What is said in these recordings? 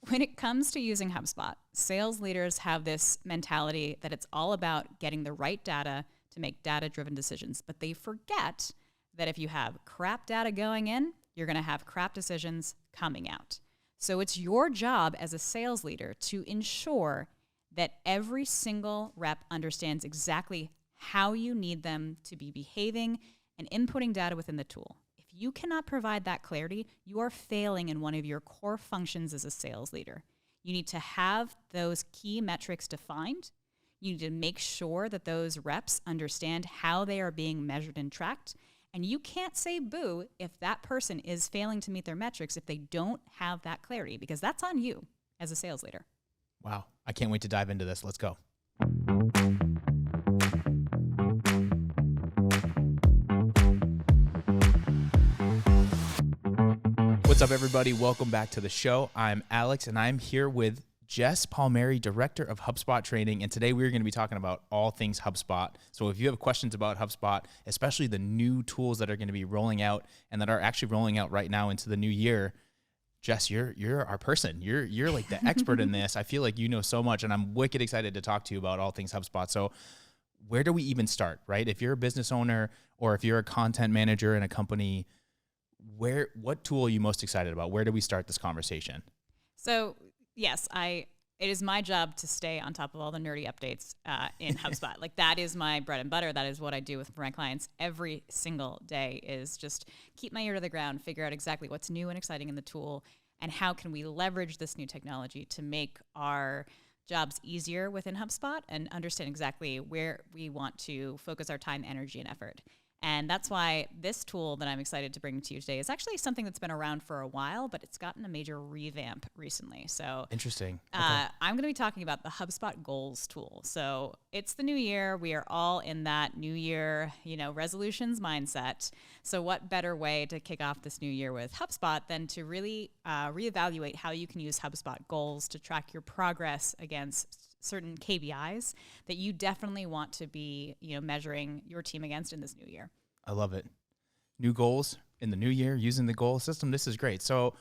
when it comes to using HubSpot, sales leaders have this mentality that it's all about getting the right data to make data-driven decisions. But they forget that if you have crap data going in, you're going to have crap decisions coming out. So it's your job as a sales leader to ensure that every single rep understands exactly how you need them to be behaving and inputting data within the tool. If you cannot provide that clarity, you are failing in one of your core functions as a sales leader. You need to have those key metrics defined. You need to make sure that those reps understand how they are being measured and tracked. And you can't say boo if that person is failing to meet their metrics if they don't have that clarity, because that's on you as a sales leader. Wow. I can't wait to dive into this. Let's go. What's up, everybody? Welcome back to the show. I'm Alex, and I'm here with Jess Palmieri, Director of HubSpot Training, and today we're going to be talking about all things HubSpot. So if you have questions about HubSpot, especially the new tools that are going to be rolling out and that are actually rolling out right now into the new year, Jess, you're our person. You're like the expert in this. I feel like you know so much, and I'm wicked excited to talk to you about all things HubSpot. So where do we even start, right? If you're a business owner or if you're a content manager in a company, what tool are you most excited about? Where do we start this conversation? So yes, it is my job to stay on top of all the nerdy updates in HubSpot. Like, that is my bread and butter. That is what I do for my clients every single day, is just keep my ear to the ground, figure out exactly what's new and exciting in the tool, and how can we leverage this new technology to make our jobs easier within HubSpot and understand exactly where we want to focus our time, energy, and effort. And that's why this tool that I'm excited to bring to you today is actually something that's been around for a while, but it's gotten a major revamp recently. So interesting. I'm going to be talking about the HubSpot Goals tool. So it's the new year. We are all in that new year, resolutions mindset. So what better way to kick off this new year with HubSpot than to really reevaluate how you can use HubSpot Goals to track your progress against certain KPIs that you definitely want to be, measuring your team against in this new year. I love it. New goals in the new year, using the goal system. This is great. So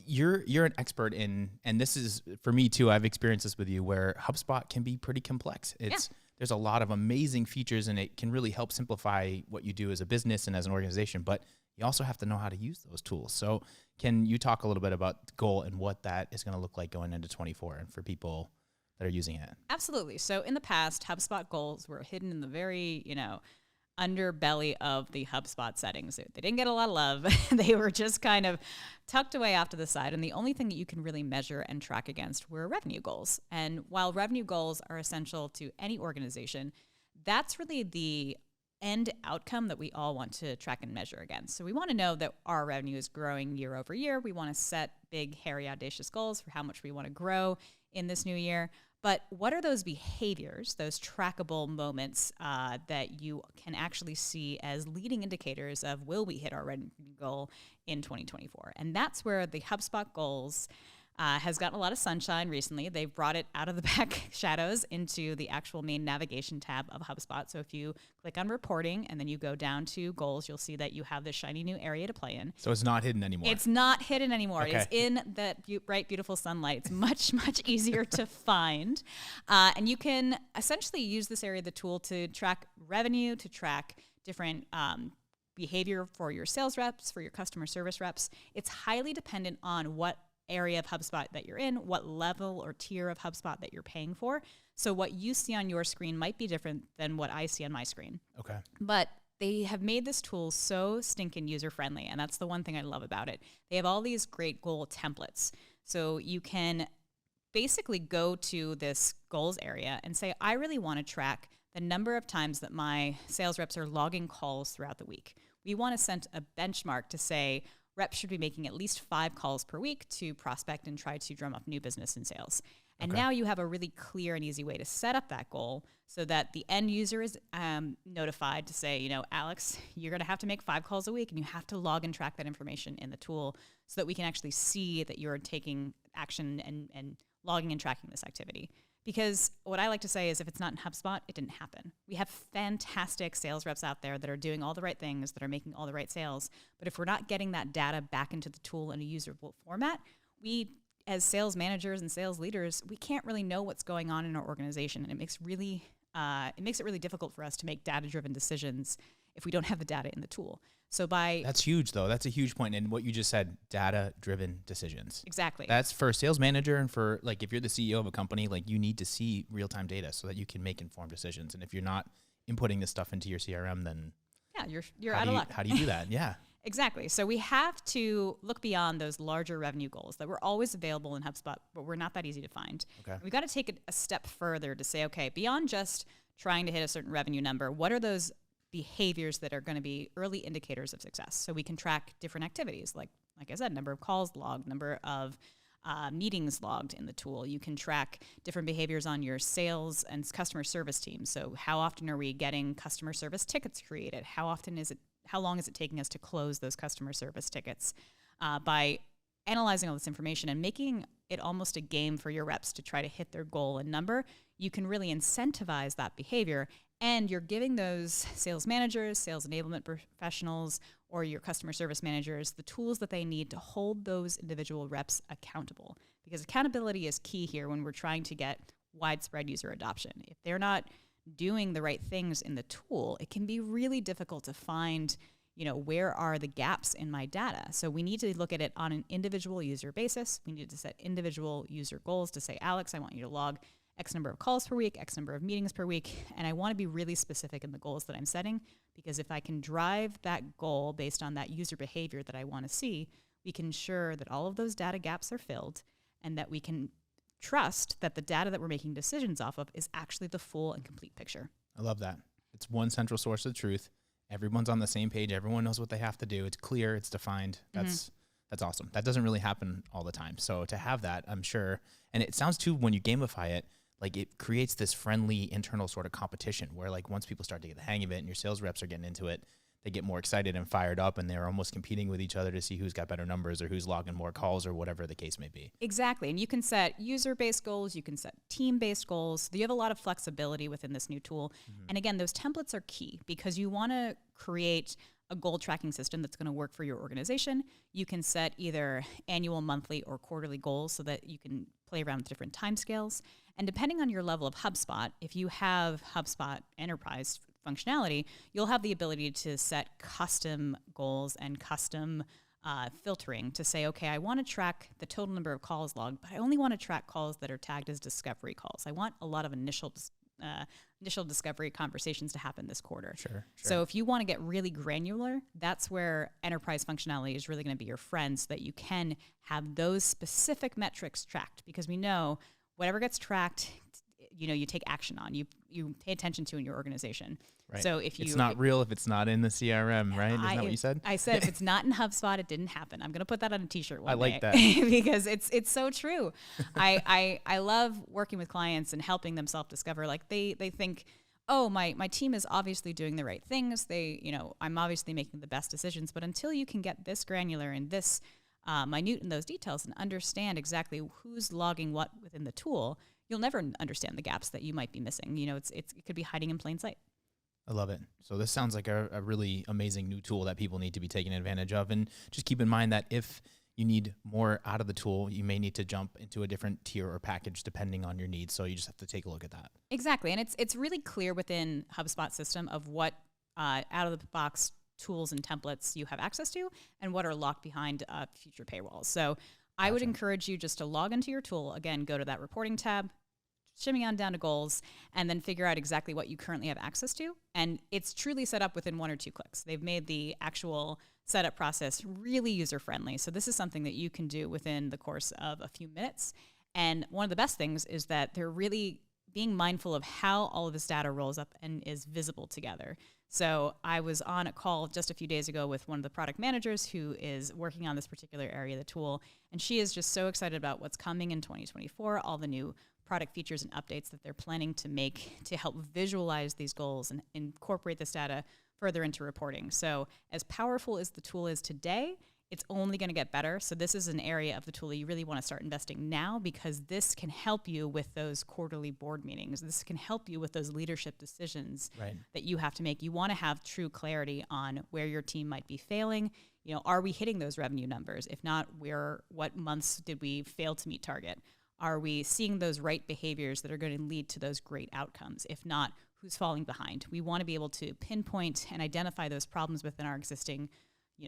you're an expert in, and this is for me too, I've experienced this with you, where HubSpot can be pretty complex. There's a lot of amazing features, and it can really help simplify what you do as a business and as an organization, but you also have to know how to use those tools. So can you talk a little bit about goal and what that is going to look like going into 24 and for people that are using it? Absolutely. So in the past, HubSpot goals were hidden in the very, underbelly of the HubSpot settings. They didn't get a lot of love. They were just kind of tucked away off to the side. And the only thing that you can really measure and track against were revenue goals. And while revenue goals are essential to any organization, that's really the end outcome that we all want to track and measure against. So we want to know that our revenue is growing year over year. We want to set big, hairy, audacious goals for how much we want to grow in this new year. But what are those behaviors, those trackable moments that you can actually see as leading indicators of, will we hit our revenue goal in 2024? And that's where the HubSpot goals has gotten a lot of sunshine recently. They've brought it out of the back shadows into the actual main navigation tab of HubSpot. So if you click on reporting and then you go down to goals, you'll see that you have this shiny new area to play in. So it's not hidden anymore. It's not hidden anymore. Okay. It is in that bright, beautiful sunlight. It's much, much easier to find. And you can essentially use this area of the tool to track revenue, to track different behavior for your sales reps, for your customer service reps. It's highly dependent on what area of HubSpot that you're in, what level or tier of HubSpot that you're paying for. So what you see on your screen might be different than what I see on my screen. Okay. But they have made this tool so stinking user-friendly, and that's the one thing I love about it. They have all these great goal templates. So you can basically go to this goals area and say, I really want to track the number of times that my sales reps are logging calls throughout the week. We want to set a benchmark to say, reps should be making at least 5 calls per week to prospect and try to drum up new business and sales. And now you have a really clear and easy way to set up that goal so that the end user is notified to say, Alex, you're going to have to make 5 calls a week, and you have to log and track that information in the tool so that we can actually see that you're taking action and logging and tracking this activity. Because what I like to say is, if it's not in HubSpot, it didn't happen. We have fantastic sales reps out there that are doing all the right things, that are making all the right sales. But if we're not getting that data back into the tool in a usable format, as sales managers and sales leaders, we can't really know what's going on in our organization, and it makes it really difficult for us to make data-driven decisions if we don't have the data in the tool. So That's huge, though. That's a huge point. And what you just said, data-driven decisions. Exactly. That's for a sales manager, and for like if you're the CEO of a company, like you need to see real-time data so that you can make informed decisions. And if you're not inputting this stuff into your CRM, then you're out of luck. How do you do that? Yeah. Exactly. So we have to look beyond those larger revenue goals that were always available in HubSpot, but we're not that easy to find. Okay. We've got to take it a step further to say, okay, beyond just trying to hit a certain revenue number, what are those behaviors that are going to be early indicators of success? So we can track different activities, like I said, number of calls logged, number of meetings logged in the tool. You can track different behaviors on your sales and customer service team. So how often are we getting customer service tickets created? How long is it taking us to close those customer service tickets? By analyzing all this information and making it almost a game for your reps to try to hit their goal and number, you can really incentivize that behavior. And you're giving those sales managers, sales enablement professionals, or your customer service managers the tools that they need to hold those individual reps accountable. Because accountability is key here when we're trying to get widespread user adoption. If they're not doing the right things in the tool, it can be really difficult to find, where are the gaps in my data? So we need to look at it on an individual user basis. We need to set individual user goals to say, Alex, I want you to log X number of calls per week, X number of meetings per week, and I want to be really specific in the goals that I'm setting, because if I can drive that goal based on that user behavior that I want to see, we can ensure that all of those data gaps are filled and that we can trust that the data that we're making decisions off of is actually the full and complete picture. I love that. It's one central source of truth. Everyone's on the same page. Everyone knows what they have to do. It's clear. It's defined. That's awesome. That doesn't really happen all the time. So to have that, I'm sure, and it sounds too, when you gamify it, like it creates this friendly internal sort of competition where like once people start to get the hang of it and your sales reps are getting into it, they get more excited and fired up, and they're almost competing with each other to see who's got better numbers or who's logging more calls or whatever the case may be. Exactly. And you can set user-based goals. You can set team-based goals. You have a lot of flexibility within this new tool. And again, those templates are key because you want to create a goal tracking system that's going to work for your organization. You can set either annual, monthly, or quarterly goals so that you can play around with different timescales. And depending on your level of HubSpot, if you have HubSpot Enterprise functionality, you'll have the ability to set custom goals and custom filtering to say, okay, I want to track the total number of calls logged, but I only want to track calls that are tagged as discovery calls. I want a lot of initial discovery conversations to happen this quarter. Sure. So if you want to get really granular, that's where enterprise functionality is really going to be your friend, so that you can have those specific metrics tracked, because we know whatever gets tracked, you take action on, you pay attention to in your organization. Right. So if it's not real if it's not in the CRM, right? Isn't that what you said? I said if it's not in HubSpot, it didn't happen. I'm going to put that on a t-shirt one day. I like that. Because it's so true. I love working with clients and helping them self-discover. Like they think, oh, my team is obviously doing the right things. I'm obviously making the best decisions. But until you can get this granular and this minute in those details and understand exactly who's logging what within the tool, you'll never understand the gaps that you might be missing. It could be hiding in plain sight. I love it. So this sounds like a really amazing new tool that people need to be taking advantage of. And just keep in mind that if you need more out of the tool, you may need to jump into a different tier or package depending on your needs. So you just have to take a look at that. Exactly. And it's really clear within HubSpot system of what out of the box tools and templates you have access to and what are locked behind future paywalls. So I would encourage you just to log into your tool. Again, go to that reporting tab, shimmy on down to goals, and then figure out exactly what you currently have access to. And it's truly set up within 1 or 2 clicks. They've made the actual setup process really user-friendly. So this is something that you can do within the course of a few minutes. And one of the best things is that they're really being mindful of how all of this data rolls up and is visible together. So I was on a call just a few days ago with one of the product managers who is working on this particular area of the tool. And she is just so excited about what's coming in 2024, all the new product features and updates that they're planning to make to help visualize these goals and incorporate this data further into reporting. So as powerful as the tool is today, it's only going to get better. So this is an area of the tool that you really want to start investing now, because this can help you with those quarterly board meetings. This can help you with those leadership decisions that you have to make. You want to have true clarity on where your team might be failing. Are we hitting those revenue numbers? If not, what months did we fail to meet target? Are we seeing those right behaviors that are going to lead to those great outcomes? If not, who's falling behind? We want to be able to pinpoint and identify those problems within our existing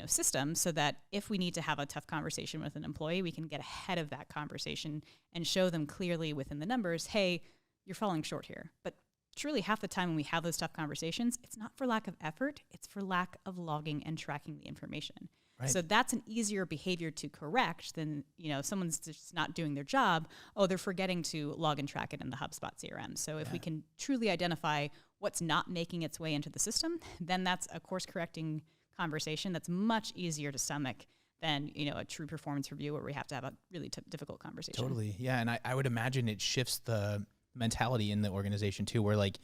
system, so that if we need to have a tough conversation with an employee, we can get ahead of that conversation and show them clearly within the numbers, hey, you're falling short here. But truly half the time when we have those tough conversations, it's not for lack of effort, it's for lack of logging and tracking the information. Right. So that's an easier behavior to correct than, someone's just not doing their job. Oh, they're forgetting to log and track it in the HubSpot CRM. So if we can truly identify what's not making its way into the system, then that's a course correcting conversation that's much easier to stomach than, a true performance review where we have to have a really difficult conversation. Totally. Yeah. And I would imagine it shifts the mentality in the organization too, where like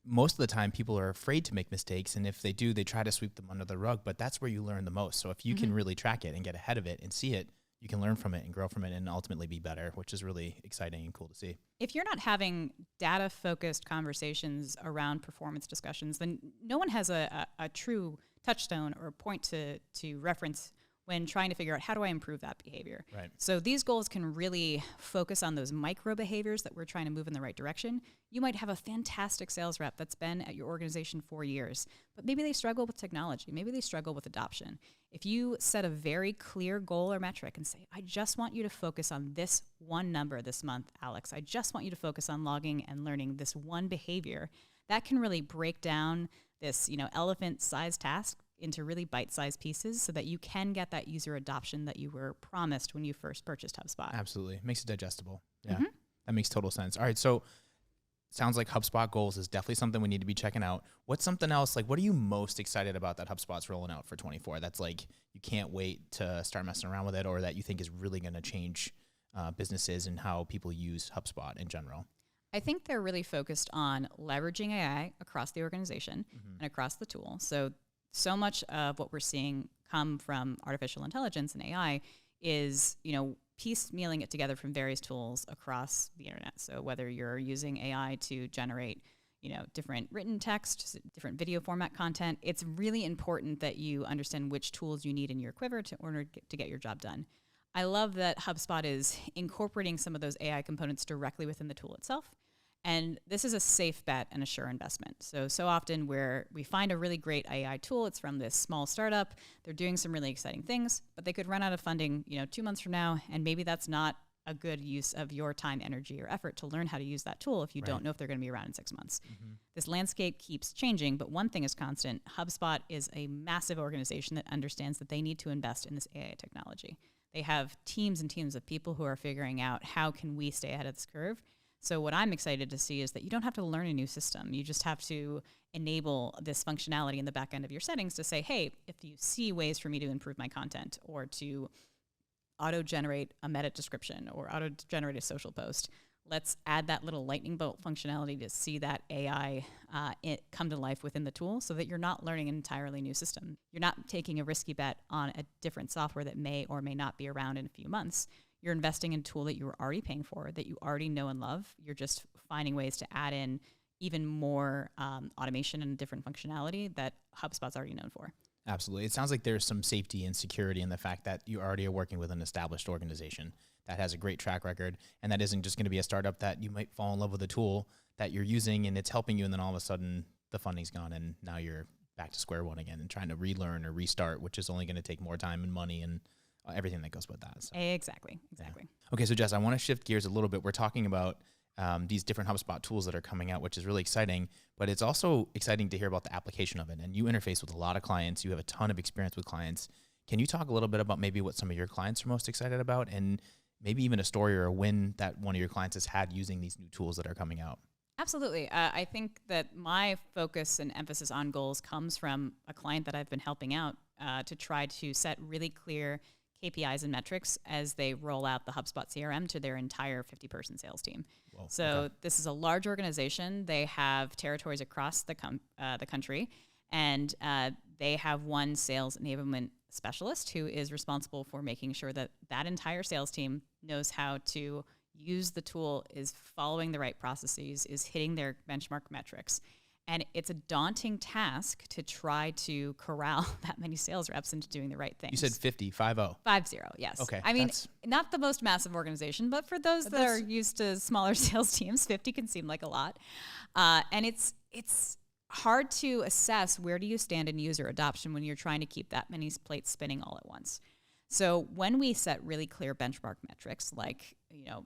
most of the time people are afraid to make mistakes. And if they do, they try to sweep them under the rug, but that's where you learn the most. So if you can really track it and get ahead of it and see it, you can learn from it and grow from it and ultimately be better, which is really exciting and cool to see. If you're not having data-focused conversations around performance discussions, then no one has a true touchstone or point to reference when trying to figure out how do I improve that behavior. Right. So these goals can really focus on those micro behaviors that we're trying to move in the right direction. You might have a fantastic sales rep that's been at your organization for years, but maybe they struggle with technology. Maybe they struggle with adoption. If you set a very clear goal or metric and say, I just want you to focus on this one number this month, Alex. I just want you to focus on logging and learning this one behavior. That can really break down this, elephant-sized task into really bite-sized pieces so that you can get that user adoption that you were promised when you first purchased HubSpot. Absolutely. Makes it digestible. Yeah, that makes total sense. All right, so sounds like HubSpot goals is definitely something we need to be checking out. What's something else, like what are you most excited about that HubSpot's rolling out for 24? That's like you can't wait to start messing around with it, or that you think is really going to change businesses and how people use HubSpot in general? I think they're really focused on leveraging AI across the organization and across the tool. So much of what we're seeing come from artificial intelligence and AI is, piecemealing it together from various tools across the internet. So whether you're using AI to generate, different written text, different video format content, it's really important that you understand which tools you need in your quiver in order to get your job done. I love that HubSpot is incorporating some of those AI components directly within the tool itself. And this is a safe bet and a sure investment. So often where we find a really great AI tool, it's from this small startup. They're doing some really exciting things, but they could run out of funding, 2 months from now. And maybe that's not a good use of your time, energy, or effort to learn how to use that tool if you don't know if they're going to be around in 6 months. This landscape keeps changing, but one thing is constant. HubSpot is a massive organization that understands that they need to invest in this AI technology. They have teams and teams of people who are figuring out how can we stay ahead of this curve. So what I'm excited to see is that you don't have to learn a new system. You just have to enable this functionality in the back end of your settings to say, hey, if you see ways for me to improve my content or to auto-generate a meta description or auto-generate a social post, let's add that little lightning bolt functionality to see that AI come to life within the tool so that you're not learning an entirely new system. You're not taking a risky bet on a different software that may or may not be around in a few months. You're investing in a tool that you were already paying for, that you already know and love. You're just finding ways to add in even more automation and different functionality that HubSpot's already known for. Absolutely. It sounds like there's some safety and security in the fact that you already are working with an established organization that has a great track record, and that isn't just going to be a startup that you might fall in love with a tool that you're using and it's helping you, and then all of a sudden the funding's gone and now you're back to square one again and trying to relearn or restart, which is only going to take more time and money and everything that goes with that. So. Exactly. Yeah. Okay, so Jess, I want to shift gears a little bit. We're talking about these different HubSpot tools that are coming out, which is really exciting, but it's also exciting to hear about the application of it. And you interface with a lot of clients. You have a ton of experience with clients. Can you talk a little bit about maybe what some of your clients are most excited about, and maybe even a story or a win that one of your clients has had using these new tools that are coming out? Absolutely. I think that my focus and emphasis on goals comes from a client that I've been helping out to try to set really clear KPIs and metrics as they roll out the HubSpot CRM to their entire 50-person sales team. Whoa, so okay. This is a large organization. They have territories across the country, and they have one sales enablement specialist who is responsible for making sure that that entire sales team knows how to use the tool, is following the right processes, is hitting their benchmark metrics. And it's a daunting task to try to corral that many sales reps into doing the right things. You said 50, 5-0. 5-0, yes. Okay. I mean, not the most massive organization, but for those that are used to smaller sales teams, 50 can seem like a lot. And it's hard to assess where do you stand in user adoption when you're trying to keep that many plates spinning all at once. So when we set really clear benchmark metrics, like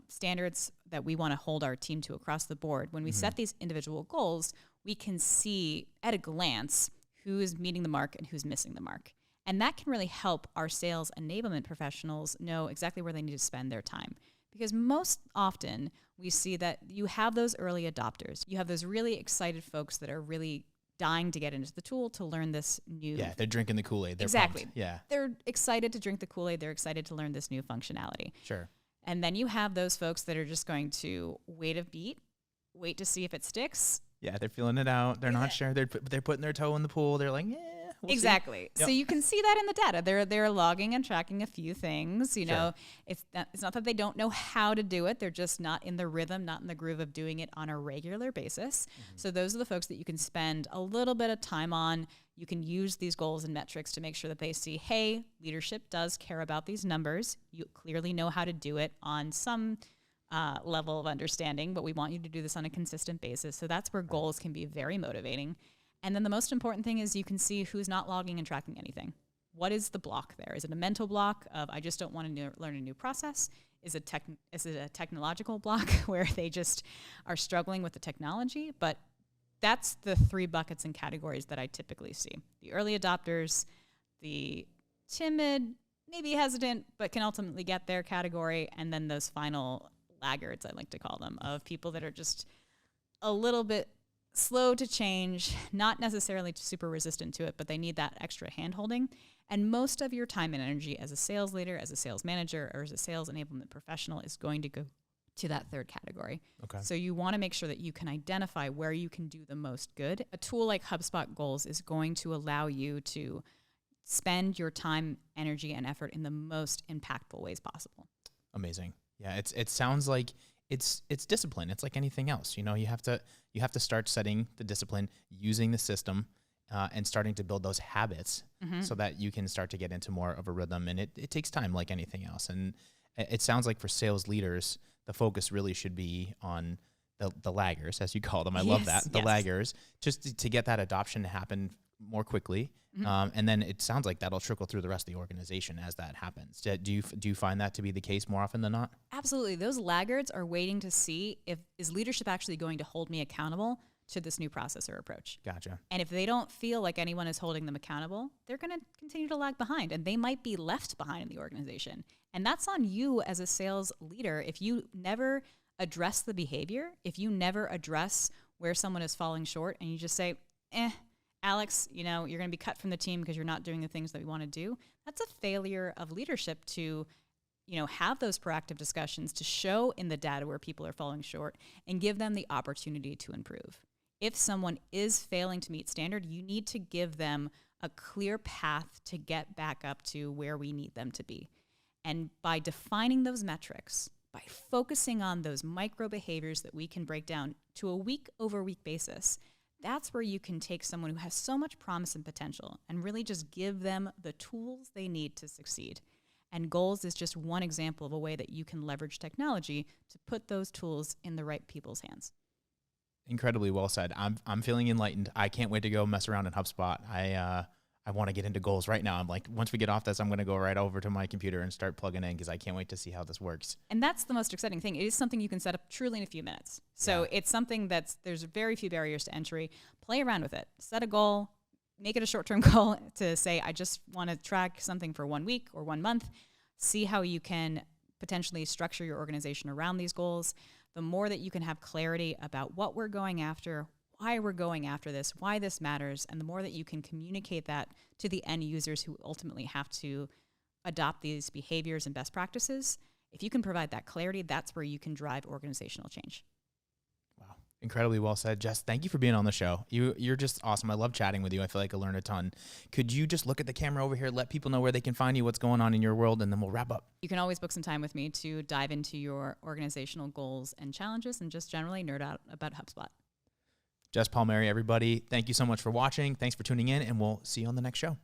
standards that we want to hold our team to across the board, when we set these individual goals, we can see at a glance who is meeting the mark and who's missing the mark. And that can really help our sales enablement professionals know exactly where they need to spend their time. Because most often we see that you have those early adopters. You have those really excited folks that are really dying to get into the tool to learn this new. Yeah, they're drinking the Kool-Aid. They're exactly. Pumped. Yeah. They're excited to drink the Kool-Aid. They're excited to learn this new functionality. Sure. And then you have those folks that are just going to wait a beat, wait to see if it sticks. Yeah, they're feeling it out. They're not sure. They're putting their toe in the pool. They're like, we'll exactly. See. So you can see that in the data. They're logging and tracking a few things. Sure. It's not that they don't know how to do it. They're just not in the rhythm, not in the groove of doing it on a regular basis. So those are the folks that you can spend a little bit of time on. You can use these goals and metrics to make sure that they see, hey, leadership does care about these numbers. You clearly know how to do it on some level of understanding, but we want you to do this on a consistent basis. So that's where goals can be very motivating. And then the most important thing is you can see who's not logging and tracking anything. What is the block there? Is it a mental block of I just don't want to learn a new process? Is it a technological block where they just are struggling with the technology? But that's the 3 buckets and categories that I typically see. The early adopters, the timid, maybe hesitant, but can ultimately get their category, and then those final laggards, I like to call them, of people that are just a little bit slow to change, not necessarily super resistant to it, but they need that extra hand-holding. And most of your time and energy as a sales leader, as a sales manager, or as a sales enablement professional is going to go to that third category. Okay. So you want to make sure that you can identify where you can do the most good. A tool like HubSpot Goals is going to allow you to spend your time, energy, and effort in the most impactful ways possible. Amazing. Yeah, it sounds like it's discipline. It's like anything else. You have to start setting the discipline, using the system, and starting to build those habits so that you can start to get into more of a rhythm. And it takes time, like anything else. And it sounds like for sales leaders, the focus really should be on the laggers, as you call them. I love that, the laggers, just to get that adoption to happen more quickly. And then it sounds like that'll trickle through the rest of the organization as that happens. Do you find that to be the case more often than not? Absolutely. Those laggards are waiting to see is leadership actually going to hold me accountable to this new process or approach. Gotcha. And if they don't feel like anyone is holding them accountable, they're going to continue to lag behind, and they might be left behind in the organization. And that's on you as a sales leader. If you never address the behavior, if you never address where someone is falling short, and you just say, Alex, you're going to be cut from the team because you're not doing the things that we want to do. That's a failure of leadership to, have those proactive discussions to show in the data where people are falling short and give them the opportunity to improve. If someone is failing to meet standard, you need to give them a clear path to get back up to where we need them to be. And by defining those metrics, by focusing on those micro behaviors that we can break down to a week-over-week basis, that's where you can take someone who has so much promise and potential and really just give them the tools they need to succeed. And Goals is just one example of a way that you can leverage technology to put those tools in the right people's hands. Incredibly well said. I'm feeling enlightened. I can't wait to go mess around in HubSpot. I want to get into Goals right now. I'm like, once we get off this, I'm going to go right over to my computer and start plugging in because I can't wait to see how this works. And that's the most exciting thing. It is something you can set up truly in a few minutes. So It's something there's very few barriers to entry. Play around with it. Set a goal. Make it a short-term goal to say, I just want to track something for 1 week or 1 month. See how you can potentially structure your organization around these goals. The more that you can have clarity about what we're going after, why we're going after this, why this matters, and the more that you can communicate that to the end users who ultimately have to adopt these behaviors and best practices, if you can provide that clarity, that's where you can drive organizational change. Wow. Incredibly well said. Jess, thank you for being on the show. You're just awesome. I love chatting with you. I feel like I learned a ton. Could you just look at the camera over here, let people know where they can find you, what's going on in your world, and then we'll wrap up. You can always book some time with me to dive into your organizational goals and challenges and just generally nerd out about HubSpot. Jess Palmieri, everybody, thank you so much for watching. Thanks for tuning in, and we'll see you on the next show.